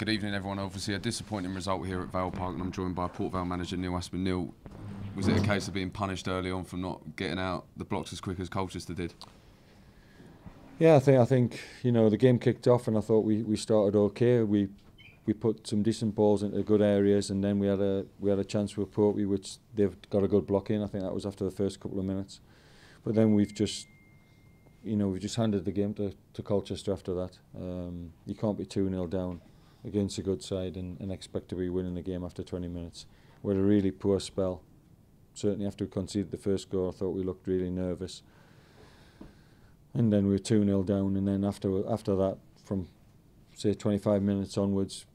Good evening, everyone. Obviously, a disappointing result here at Vale Park, and I'm joined by Port Vale manager Neil Aspin. Neil, was it a case of being punished early on for not getting out the blocks as quick as Colchester did? Yeah, I think the game kicked off, and I thought we started okay. We put some decent balls into good areas, and then we had a chance with Port Vale, which they've got a good block in. I think that was after the first couple of minutes, but then we've just handed the game to Colchester after that. You can't be 2-0 down against a good side and expect to be winning the game after 20 minutes. We had a really poor spell. Certainly after we conceded the first goal, I thought we looked really nervous. And then we were 2-0 down, and then after that, from say 25 minutes onwards,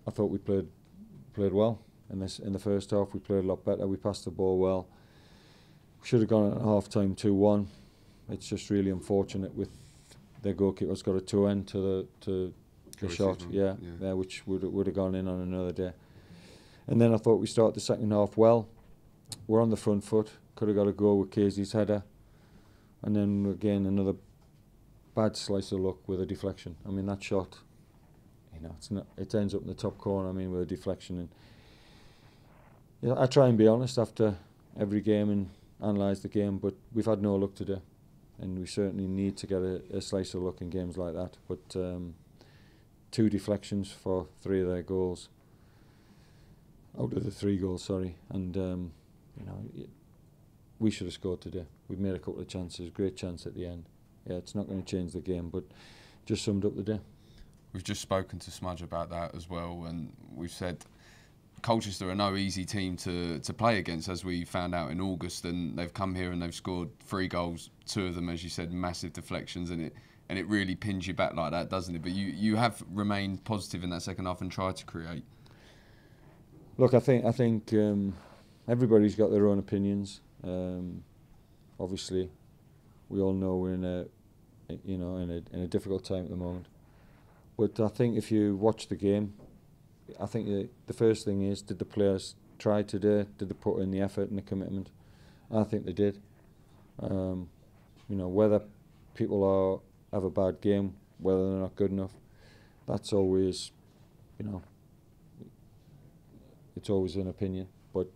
I thought we played well. In the first half, we played a lot better. We passed the ball well. We should have gone at half time 2-1. It's just really unfortunate with their goalkeeper's got a toe end to the shot, which would have gone in on another day. And then I thought we started the second half well. We're on the front foot. Could have got a goal with Casey's header, and then again another bad slice of luck with a deflection. I mean, that shot, it ends up in the top corner. I mean, with a deflection. And I try and be honest after every game and analyse the game, but we've had no luck today, and we certainly need to get a slice of luck in games like that. But 2 deflections for 3 of their goals, out of the 3 goals, sorry, and we should have scored today. We've made a couple of chances, great chance at the end. Yeah, it's not going to change the game, but just summed up the day. We've just spoken to Smudge about that as well, and we've said Colchester are no easy team to play against, as we found out in August, and they've come here and they've scored 3 goals, 2 of them, as you said, massive deflections, and it really pins you back like that, doesn't it? But you have remained positive in that second half and tried to create. Look, I think everybody's got their own opinions. Obviously, we all know we're in a difficult time at the moment. But I think if you watch the game, I think the first thing is, did the players try today? Did they put in the effort and the commitment? I think they did. Whether people have a bad game, whether they're not good enough, that's always, it's always an opinion. But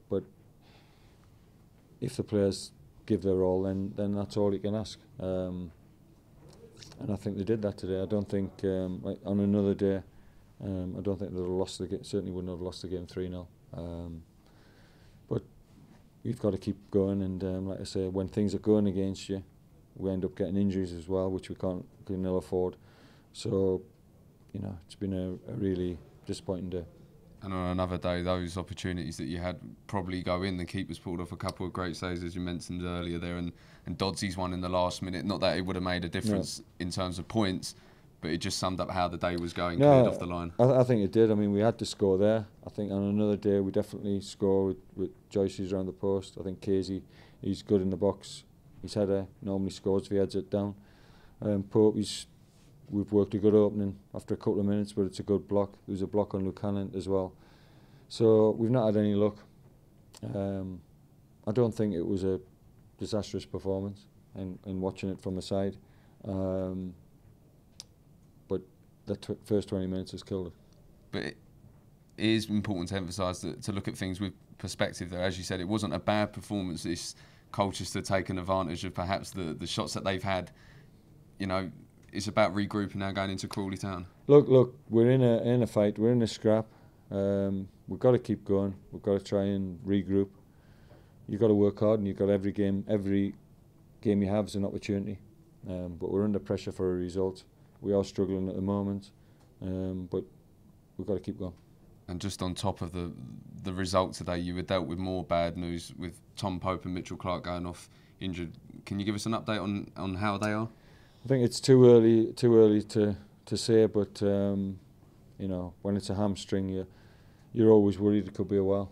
if the players give their all, then that's all you can ask. And I think they did that today. I don't think, like on another day, I don't think they'd have lost the game. Certainly wouldn't have lost the game 3-0. But we've got to keep going. And like I say, when things are going against you, we end up getting injuries as well, which we can ill afford. So, it's been a really disappointing day. And on another day, those opportunities that you had probably go in. The keeper's pulled off a couple of great saves, as you mentioned earlier there, and Dodsy's one in the last minute. Not that it would have made a difference in terms of points, but it just summed up how the day was going, cleared off the line. I think it did. I mean, we had to score there. I think on another day, we definitely score with Joyce's around the post. I think Casey, he's good in the box. His header normally scores if he heads it down. Pope, we've worked a good opening after a couple of minutes, but it's a good block. There was a block on Lucannon as well. So we've not had any luck. I don't think it was a disastrous performance, and watching it from the side. But the first 20 minutes has killed it. But it is important to emphasise to look at things with perspective there. As you said, it wasn't a bad performance. This Colchester taking advantage of perhaps the shots that they've had. It's about regrouping now, going into Crawley Town. Look, we're in a fight. We're in a scrap. We've got to keep going. We've got to try and regroup. You've got to work hard, and you've got every game you have is an opportunity. But we're under pressure for a result. We are struggling at the moment, but we've got to keep going. And just on top of the result today, you were dealt with more bad news with Tom Pope and Mitchell Clark going off injured. Can you give us an update on how they are? I think it's too early to say, but when it's a hamstring, you're always worried it could be a while,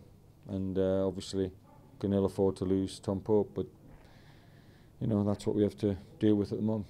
and obviously can ill afford to lose Tom Pope, but that's what we have to deal with at the moment.